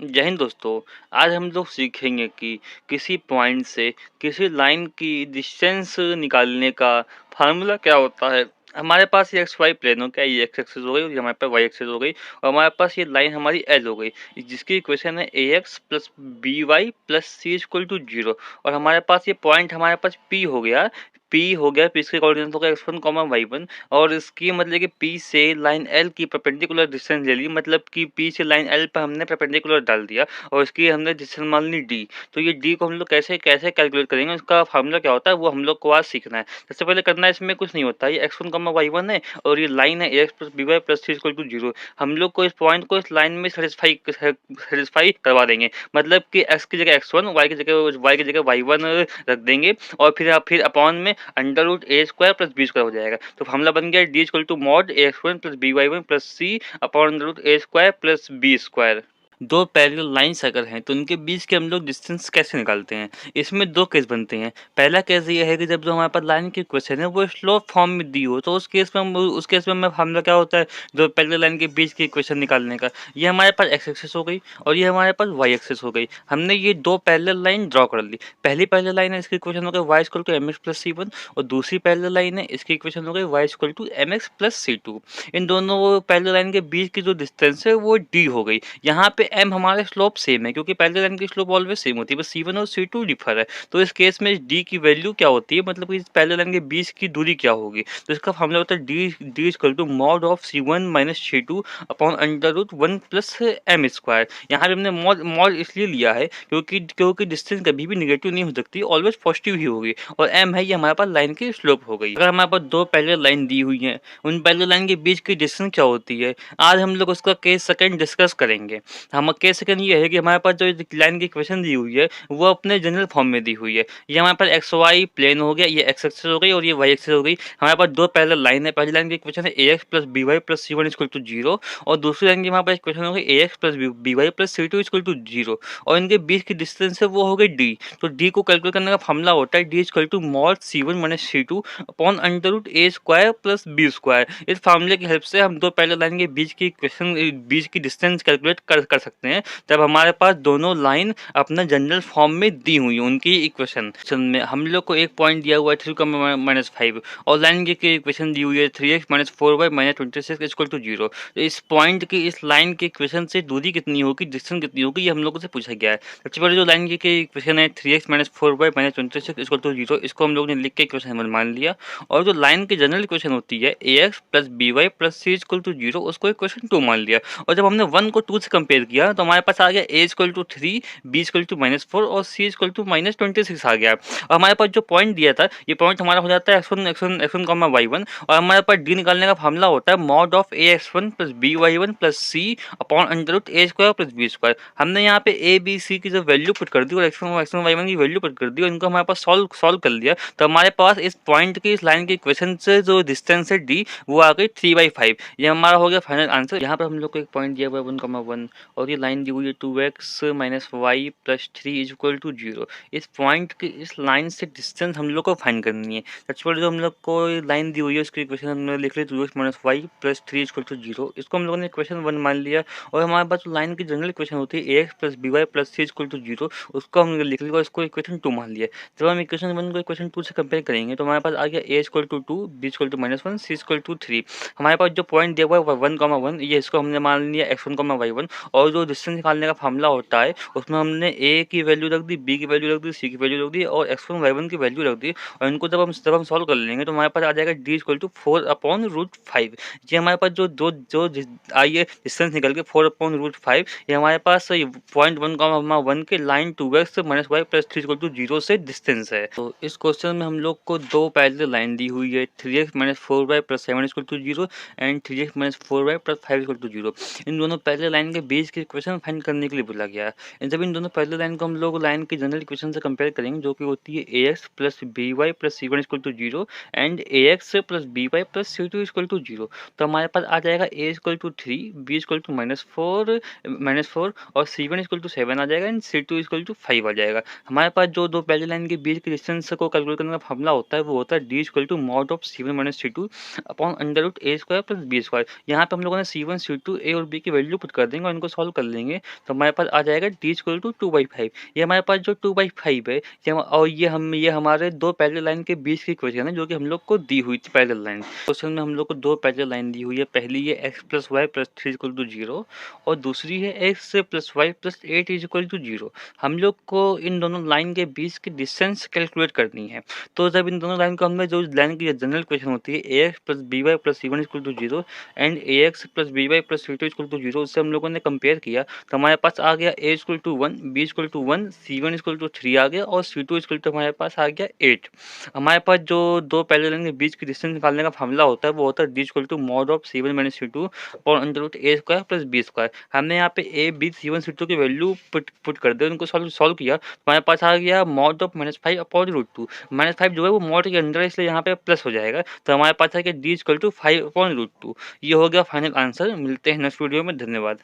जय हिंद दोस्तों। आज हम लोग सीखेंगे कि किसी पॉइंट से किसी लाइन की डिस्टेंस निकालने का फार्मूला क्या होता है। हमारे पास ये एक्स वाई प्लेन हो गया, ये एक्स एक्सिस हो गई और ये हमारे पास वाई एक्सिस हो गई और हमारे पास ये लाइन हमारी एल हो गई, जिसकी इक्वेशन है A X plus B Y plus C equal to zero. और हमारे पास ये पॉइंट हमारे पास पी हो गया, पी इसके कोऑर्डिनेट हो गया x one comma y one. और इसकी मतलब कि पी से लाइन एल की परपेंडिकुलर डिस्टेंस ले ली, मतलब कि पी से लाइन एल पर हमने परपेंडिकुलर डाल दिया और इसकी हमने डिस्टेंस मान ली डी। तो ये डी को हम लोग कैसे कैसे कैलकुलेट करेंगे, उसका फार्मूला क्या होता है वो हम लोग को आज सीखना है। सबसे पहले करना है, इसमें कुछ नहीं होता, ये x one comma y one है और ये लाइन है x plus B Y plus C equal to zero. हम लोग को इस पॉइंट को इस लाइन में सेटिस्फाई करवा देंगे, मतलब कि एक्स की जगह एक्स वन, वाई की जगह वाई वन रख देंगे और फिर अपॉन में under root a square plus b square हो जाएगा। तो हमला बन गया d equal to mod a x one plus B y one plus c upon under root a square plus b square. दो पैरेलल लाइंस अगर हैं तो उनके बीच के हम लोग डिस्टेंस कैसे निकालते हैं। इसमें दो केस बनते हैं। पहला केस ये है कि जब जो हमारे पास लाइन की इक्वेशन है वो स्लोप फॉर्म में दी हो, तो उस केस में हमें फार्मूला क्या होता है दो पैरेलल लाइन के बीच की इक्वेशन निकालने का। ये हमारे पास एक्स एक्सिस हो गई और ये हमारे पास वाई एक्सिस हो गई। हमने ये दो पैरेलल लाइन ड्रॉ कर ली। पहली पैरेलल लाइन है, इसकी इक्वेशन हो गई Y equal to M X plus C one और दूसरी पैरेलल लाइन है, इसकी इक्वेशन हो गई Y equal to M X plus C two. इन दोनों पैरेलल लाइन के बीच की जो डिस्टेंस है वो डी हो गई। यहाँ पे m हमारे स्लोप सेम है क्योंकि पैरेलल लाइन की स्लोप ऑलवेज सेम होती है, बस c1 और c2 डिफर है। तो इस केस में d की वैल्यू क्या होती है, मतलब कि इस पैरेलल लाइन के बीच की दूरी क्या होगी। तो इसका फार्मूला होता है d equal to mod of c1 minus c2 upon under root one plus m square. यहाँ पे हमने मॉड मॉड इसलिए लिया है क्योंकि डिस्टेंस कभी भी निगेटिव नहीं हो सकती, ऑलवेज पॉजिटिव ही होगी। और m है ये हमारे पास लाइन की स्लोप हो गई। अगर हमारे पास दो पैरेलल लाइन दी हुई है, उन पैरेलल लाइन के बीच की डिस्टेंस क्या होती है, आज हम लोग उसका केस सेकंड डिस्कस करेंगे। हम केस सेकंड ये है कि हमारे पास जो लाइन की इक्वेशन दी हुई है वो अपने जनरल फॉर्म में दी हुई है। ये हमारे पास एक्स वाई प्लेन हो गया, ये एक्स एक्सिस हो गई और ये वाई एक्सिस हो गई। हमारे पास दो पैरेलल लाइन है, पहली लाइन की इक्वेशन है A X plus B Y plus C one equal to zero और दूसरी लाइन की हमारे पास इक्वेशन हो गई A X plus B Y plus C two equal to zero. और इनके बीच की डिस्टेंस है वो हो गई डी। तो डी को कैलकुलेट करने का फॉर्मूला होता है d equal to mod c one minus c two upon under root a square plus b square. इस फार्मूले की हेल्प से हम दो पैरेलल लाइन के बीच की डिस्टेंस कैलकुलेट कर सकते हैं, जब हमारे पास दोनों लाइन अपना जनरल फॉर्म में दी हुई उनकी इक्वेशन में। हम लोग को एक पॉइंट दिया हुआ है 3 माइनस फाइव और लाइन की इक्वेशन दी हुई है 3x minus four y minus 26 equal to zero. तो इस पॉइंट की इस लाइन की इक्वेशन से दूरी कितनी होगी, डिस्टेंस कितनी होगी, ये हम लोगों से पूछा गया है। सबसे पहले जो लाइन की इक्वेशन है 3x minus four y minus 26 equal to zero, इसको हम लोग ने लिख के इक्वेशन मान लिया। और जो लाइन की जनरल इक्वेशन होती है A X plus B Y plus C equal to zero, उसको इक्वेशन 2 मान लिया। और जब हमने 1 को 2 से कंपेयर किया तो हमारे पास आ गया A equal to 3, B equal to minus four और सी इक्वल टू माइनस 26 आ गया। और हमारे पास जो पॉइंट दिया था, ये पॉइंट हमारा हो जाता है x1 कॉमा y1 और हमारे पास डी निकालने का फार्मूला होता है mod of a x one plus B y one plus c upon under root a square plus b square. हमने यहाँ पे ए बी सी की जो वैल्यू पुट कर दी और एक्स वन वाई वन की वैल्यू पुट कर दी और इनको हमारे पास सॉल्व कर लिया। तो हमारे पास इस पॉइंट की इस लाइन की इक्वेशन से जो डिस्टेंस है डी वो आ गई 3/5। ये हमारा हो गया फाइनल आंसर। यहाँ पर हम लोग को एक पॉइंट दिया हुआ है 1,1 और ये लाइन दी हुई है 2x minus y plus three is equal to zero. इस पॉइंट की इस लाइन से डिस्टेंस हम लोग को फाइंड करनी है। सबसे पहले जो हम लोग को लाइन दी हुई है उसकी इक्वेशन हमने लिख ली 2x minus y plus three is equal to zero. इसको हम लोगों ने इक्वेशन 1 मान लिया। और हमारे पास लाइन की जनरल इक्वेशन होती है ax plus B Y plus c is equal to zero, उसको हमने लिख लिया और इसको इक्वेशन 2 मान लिया। जब हम इक्वेशन 1 को इक्वेशन 2 से कंपेयर करेंगे तो हमारे पास आ गया a equal to 2, b equal to minus one, c equal to 3। हमारे पास जो पॉइंट दिया हुआ है 1,1, ये इसको हमने मान लिया x1, y1। और जो डिस्टेंस निकालने का फार्मूला होता है उसमें हमने a की वैल्यू रख दी, b की वैल्यू रख दी, c की वैल्यू रख दी और x1 y1 की वैल्यू रख दी। और इनको जब हम सॉल्व कर लेंगे तो हमारे पास आ जाएगा d इक्वल टू 4/√5। ये हमारे पास जो जो जो आई है डिस्टेंस निकल के 4/√5, ये हमारे पास पॉइंट 1,1 के line 2x minus y plus three equal to zero से डिस्टेंस है। तो इस क्वेश्चन में हम लोग को दो पैरेलल लाइन दी हुई है 3x minus four Y plus seven equal to zero and 3x minus four Y plus five equal to zero. इन दोनों पैरेलल लाइन के बीच के इक्वेशन फाइंड करने के लिए बोला गया है। जब इन दोनों पैरेलल लाइन को हम लोग लाइन की जनरल इक्वेशन से कंपेयर करेंगे जो कि होती है ax plus B Y plus C one equal to zero and ax plus B Y plus C two equal to zero. तो हमारे पास आ जाएगा a equal to 3, b equal to minus four और सी वन इक्वल टू 7 आ जाएगा and c two equal to 5 आ जाएगा। हमारे पास जो दो पैरेलल लाइन के बीच के डिस्टेंस को कैलकुलेट करने का फॉर्मूला होता है वो होता है d equal to mod of c one minus c two upon under root a square plus b square. यहाँ पे हम लोगों ने सी वन सी टू ए और बी की वैल्यू पुट कर देंगे और इनको सॉल्व कर लेंगे तो हमारे पास आ जाएगा d इक्वल टू 2/5। ये हमारे पास जो 2/5 है और ये हमारे दो पैरेलल लाइन के बीच की इक्वेशन है जो कि हम लोग को दी हुई थी पैरेलल लाइन। क्वेश्चन में हम लोग को दो पैरेलल लाइन दी हुई है, पहली है x + y + 3 = 0 और दूसरी है x + y + 8 = 0। हम लोग को इन दोनों लाइन के बीच की डिस्टेंस कैलकुलेट करनी है। तो जब इन दोनों लाइन को हमने जो लाइन की जनरल इक्वेशन होती है ax + by + c1 = 0 and ax + by + c2 = 0, उससे हम लोगों ने कंपेयर किया तो हमारे पास आ गया a = 1, b = 1, c1 = 3 आ गया और c2 = हमारे पास आ गया 8। हमारे पास जो दो पैरेलल लाइन के बीच की डिस्टेंस निकालने का फार्मूला होता है वो होता है d = mod of c1 - c2 और √a² + b²। हमने यहाँ पे a, b, c1, c2 की वैल्यू पुट कर दी, उनको सॉल्व किया तो हमारे पास आ गया mod of -5/√2। -5 जो है वो mod के अंदर है इसलिए यहाँ पे प्लस हो जाएगा तो हमारे पास है कि d = 5/√2। ये हो गया फाइनल आंसर। मिलते हैं नेक्स्ट वीडियो में। धन्यवाद।